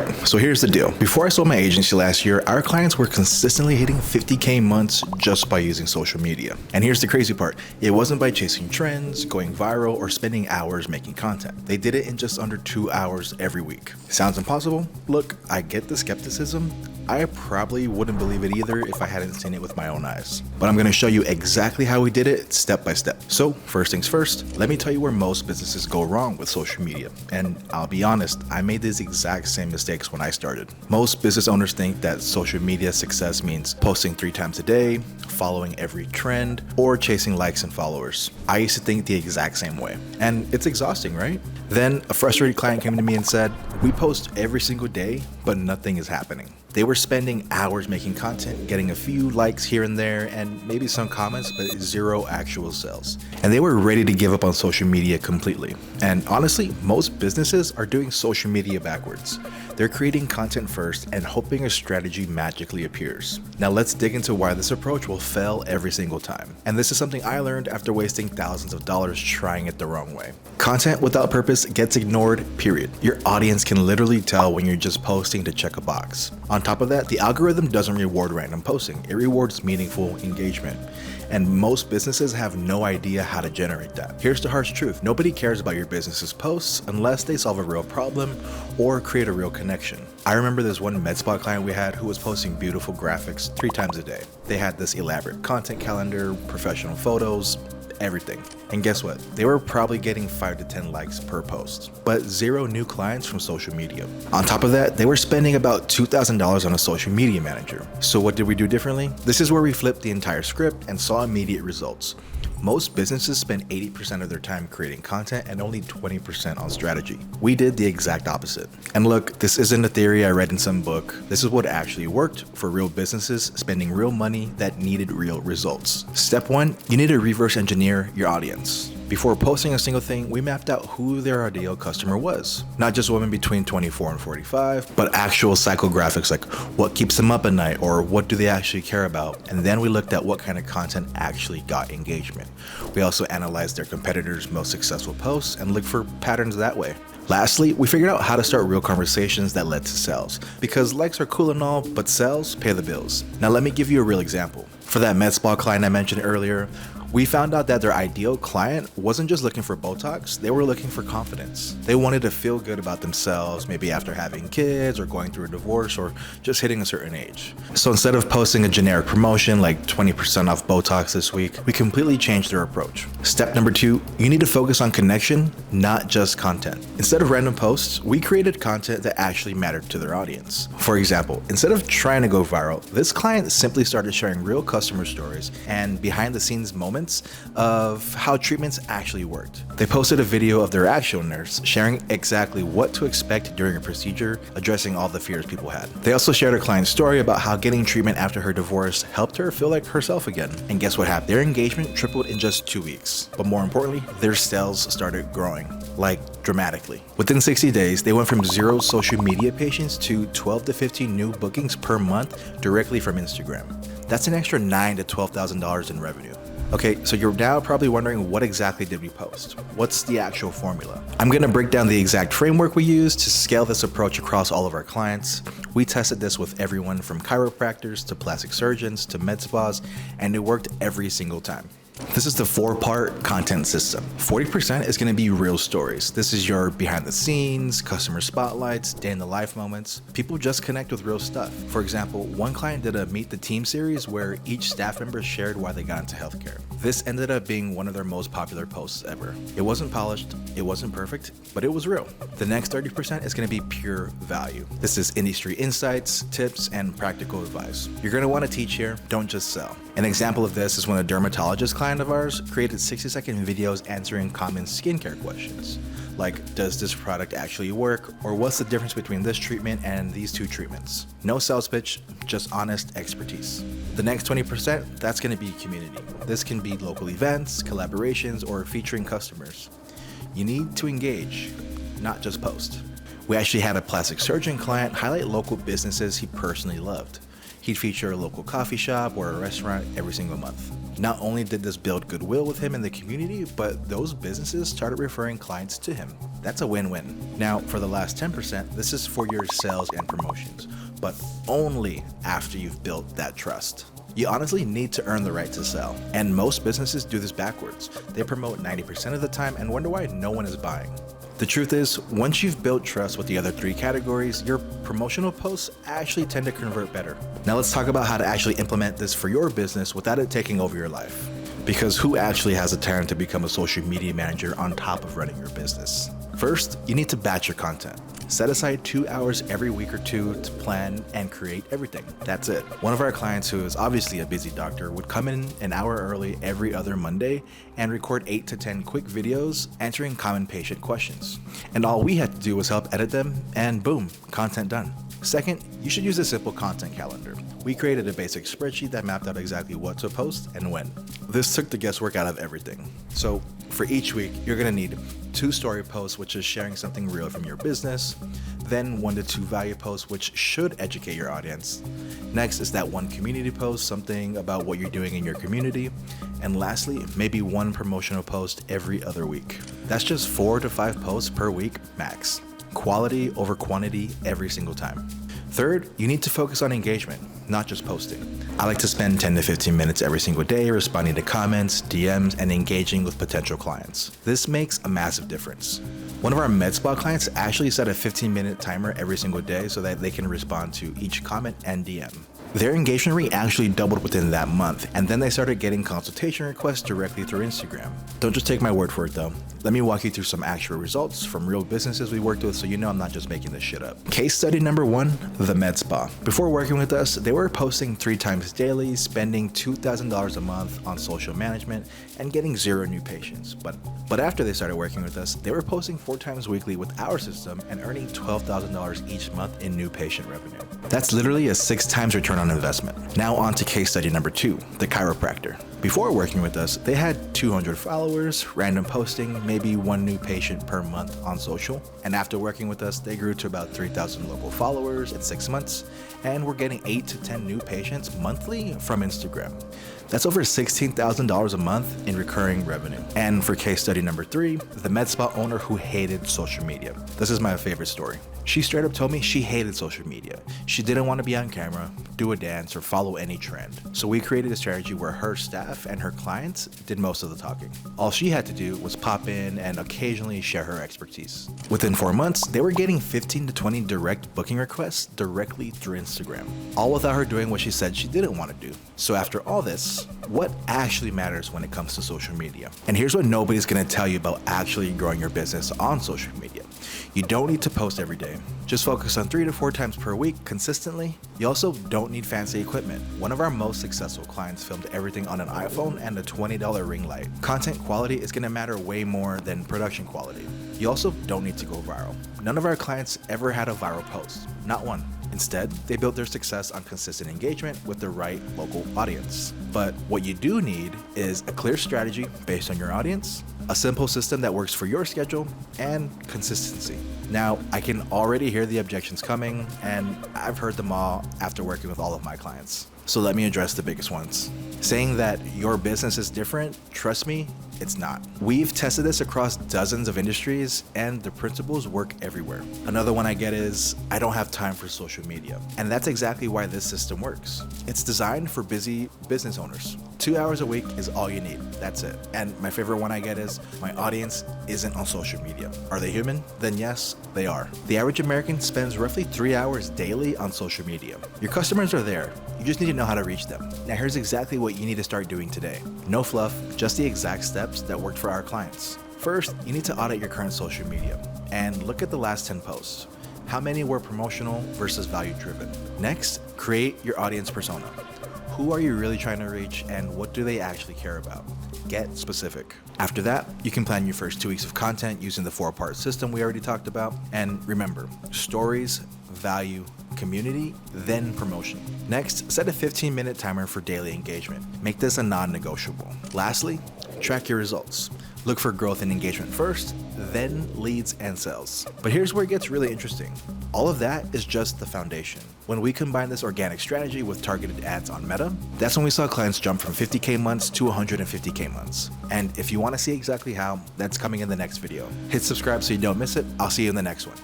right, so here's the deal. Before I sold my agency last year, our clients were consistently hitting 50K months just by using social media. And here's the crazy part. It wasn't by chasing trends, going viral, or spending hours making content. They did it in just under 2 hours every week. Sounds impossible? Look, I get the skepticism. I probably wouldn't believe it either if I hadn't seen it with my own eyes. But I'm gonna show you exactly how we did it step by step. So first things first, let me tell you where most businesses go wrong with social media. And I'll be honest, I made these exact same mistakes when I started. Most business owners think that social media success means posting 3 times a day, following every trend, or chasing likes and followers. I used to think the exact same way. And it's exhausting, right? Then a frustrated client came to me and said, "We post every single day, but nothing is happening." They were spending hours making content, getting a few likes here and there, and maybe some comments, but 0 actual sales. And they were ready to give up on social media completely. And honestly, most businesses are doing social media backwards. They're creating content first and hoping a strategy magically appears. Now let's dig into why this approach will fail every single time. And this is something I learned after wasting thousands of dollars trying it the wrong way. Content without purpose gets ignored, period. Your audience can literally tell when you're just posting to check a box. On top of that, the algorithm doesn't reward random posting. It rewards meaningful engagement. And most businesses have no idea how to generate that. Here's the harsh truth. Nobody cares about your business's posts unless they solve a real problem or create a real connection. I remember this one med spa client we had who was posting beautiful graphics 3 times a day. They had this elaborate content calendar, professional photos, everything. And guess what? They were probably getting 5 to 10 likes per post, but 0 new clients from social media. On top of that, they were spending about $2,000 on a social media manager. So what did we do differently? This is where we flipped the entire script and saw immediate results. Most businesses spend 80% of their time creating content and only 20% on strategy. We did the exact opposite. And look, this isn't a theory I read in some book. This is what actually worked for real businesses spending real money that needed real results. Step 1, you need to reverse engineer your audience. Before posting a single thing, we mapped out who their ideal customer was. Not just women between 24 and 45, but actual psychographics like what keeps them up at night or what do they actually care about. And then we looked at what kind of content actually got engagement. We also analyzed their competitors' most successful posts and looked for patterns that way. Lastly, we figured out how to start real conversations that led to sales. Because likes are cool and all, but sales pay the bills. Now let me give you a real example. For that med spa client I mentioned earlier, we found out that their ideal client wasn't just looking for Botox, they were looking for confidence. They wanted to feel good about themselves, maybe after having kids or going through a divorce or just hitting a certain age. So instead of posting a generic promotion like 20% off Botox this week, we completely changed their approach. Step number 2, you need to focus on connection, not just content. Instead of random posts, we created content that actually mattered to their audience. For example, instead of trying to go viral, this client simply started sharing real customer stories and behind the scenes moments of how treatments actually worked. They posted a video of their actual nurse sharing exactly what to expect during a procedure, addressing all the fears people had. They also shared a client's story about how getting treatment after her divorce helped her feel like herself again. And guess what happened? Their engagement tripled in just 2 weeks. But more importantly, their sales started growing, like dramatically. Within 60 days, they went from 0 social media patients to 12 to 15 new bookings per month directly from Instagram. That's an extra $9,000 to $12,000 in revenue. Okay, so you're now probably wondering what exactly did we post? What's the actual formula? I'm gonna break down the exact framework we used to scale this approach across all of our clients. We tested this with everyone from chiropractors to plastic surgeons to med spas, and it worked every single time. This is the 4-part content system. 40% is going to be real stories. This is your behind the scenes, customer spotlights, day in the life moments. People just connect with real stuff. For example, one client did a Meet the Team series where each staff member shared why they got into healthcare. This ended up being one of their most popular posts ever. It wasn't polished, it wasn't perfect, but it was real. The next 30% is going to be pure value. This is industry insights, tips, and practical advice. You're going to want to teach here, don't just sell. An example of this is when a dermatologist client of ours created 60-second videos answering common skincare questions, like does this product actually work, or what's the difference between this treatment and these 2 treatments. No sales pitch, just honest expertise. The next 20%, that's going to be community. This can be local events, collaborations, or featuring customers. You need to engage, not just post. We actually had a plastic surgeon client highlight local businesses he personally loved. He'd feature a local coffee shop or a restaurant every single month. Not only did this build goodwill with him in the community, but those businesses started referring clients to him. That's a win-win. Now, for the last 10%, this is for your sales and promotions, but only after you've built that trust. You honestly need to earn the right to sell, and most businesses do this backwards. They promote 90% of the time and wonder why no one is buying. The truth is, once you've built trust with the other 3 categories, your promotional posts actually tend to convert better. Now let's talk about how to actually implement this for your business without it taking over your life. Because who actually has the time to become a social media manager on top of running your business? First, you need to batch your content. Set aside 2 hours every week or 2 to plan and create everything. That's it. One of our clients, who is obviously a busy doctor, would come in an hour early every other Monday and record 8 to 10 quick videos answering common patient questions. And all we had to do was help edit them, and boom, content done. Second, you should use a simple content calendar. We created a basic spreadsheet that mapped out exactly what to post and when. This took the guesswork out of everything. So for each week, you're gonna need 2 story posts, which is sharing something real from your business, then 1 to 2 value posts, which should educate your audience. Next is that 1 community post, something about what you're doing in your community. And lastly, maybe 1 promotional post every other week. That's just 4 to 5 posts per week max. Quality over quantity every single time. Third, you need to focus on engagement, not just posting. I like to spend 10 to 15 minutes every single day responding to comments, DMs, and engaging with potential clients. This makes a massive difference. One of our med spa clients actually set a 15-minute timer every single day so that they can respond to each comment and DM. Their engagement rate actually doubled within that month, and then they started getting consultation requests directly through Instagram. Don't just take my word for it though. Let me walk you through some actual results from real businesses we worked with so you know I'm not just making this shit up. Case study number 1, the med spa. Before working with us, they were posting 3 times daily, spending $2,000 a month on social management, and getting 0 new patients. But after they started working with us, they were posting 4 times weekly with our system and earning $12,000 each month in new patient revenue. That's literally a 6 times return on investment. Now on to case study number 2, the chiropractor. Before working with us, they had 200 followers, random posting, maybe 1 new patient per month on social. And after working with us, they grew to about 3,000 local followers in 6 months, and we're getting 8 to 10 new patients monthly from Instagram. That's over $16,000 a month in recurring revenue. And for case study number 3, the med spa owner who hated social media. This is my favorite story. She straight up told me she hated social media. She didn't want to be on camera, do a dance, or follow any trend. So we created a strategy where her staff and her clients did most of the talking. All she had to do was pop in and occasionally share her expertise. Within 4 months, they were getting 15 to 20 direct booking requests directly through Instagram, all without her doing what she said she didn't want to do. So after all this, what actually matters when it comes to social media? And here's what nobody's gonna tell you about actually growing your business on social media. You don't need to post every day. Just focus on 3 to 4 times per week consistently. You also don't need fancy equipment. One of our most successful clients filmed everything on an iPhone and a $20 ring light. Content quality is gonna matter way more than production quality. You also don't need to go viral. None of our clients ever had a viral post, not one. Instead, they built their success on consistent engagement with the right local audience. But what you do need is a clear strategy based on your audience, a simple system that works for your schedule, and consistency. Now, I can already hear the objections coming, and I've heard them all after working with all of my clients. So let me address the biggest ones. Saying that your business is different, trust me, it's not. We've tested this across dozens of industries, and the principles work everywhere. Another one I get is, I don't have time for social media. And that's exactly why this system works. It's designed for busy business owners. 2 hours a week is all you need. That's it. And my favorite one I get is, my audience isn't on social media. Are they human? Then yes, they are. The average American spends roughly 3 hours daily on social media. Your customers are there. You just need to know how to reach them. Now here's exactly what you need to start doing today. No fluff, just the exact steps that worked for our clients. First, you need to audit your current social media and look at the last 10 posts. How many were promotional versus value driven? Next, create your audience persona. Who are you really trying to reach, and what do they actually care about? Get specific. After that, you can plan your first 2 weeks of content using the 4-part system we already talked about. And remember, stories, value, community, then promotion. Next, set a 15-minute timer for daily engagement. Make this a non-negotiable. Lastly, track your results. Look for growth and engagement first, then leads and sales. But here's where it gets really interesting. All of that is just the foundation. When we combine this organic strategy with targeted ads on Meta, that's when we saw clients jump from 50K months to 150K months. And if you want to see exactly how, that's coming in the next video. Hit subscribe so you don't miss it. I'll see you in the next one.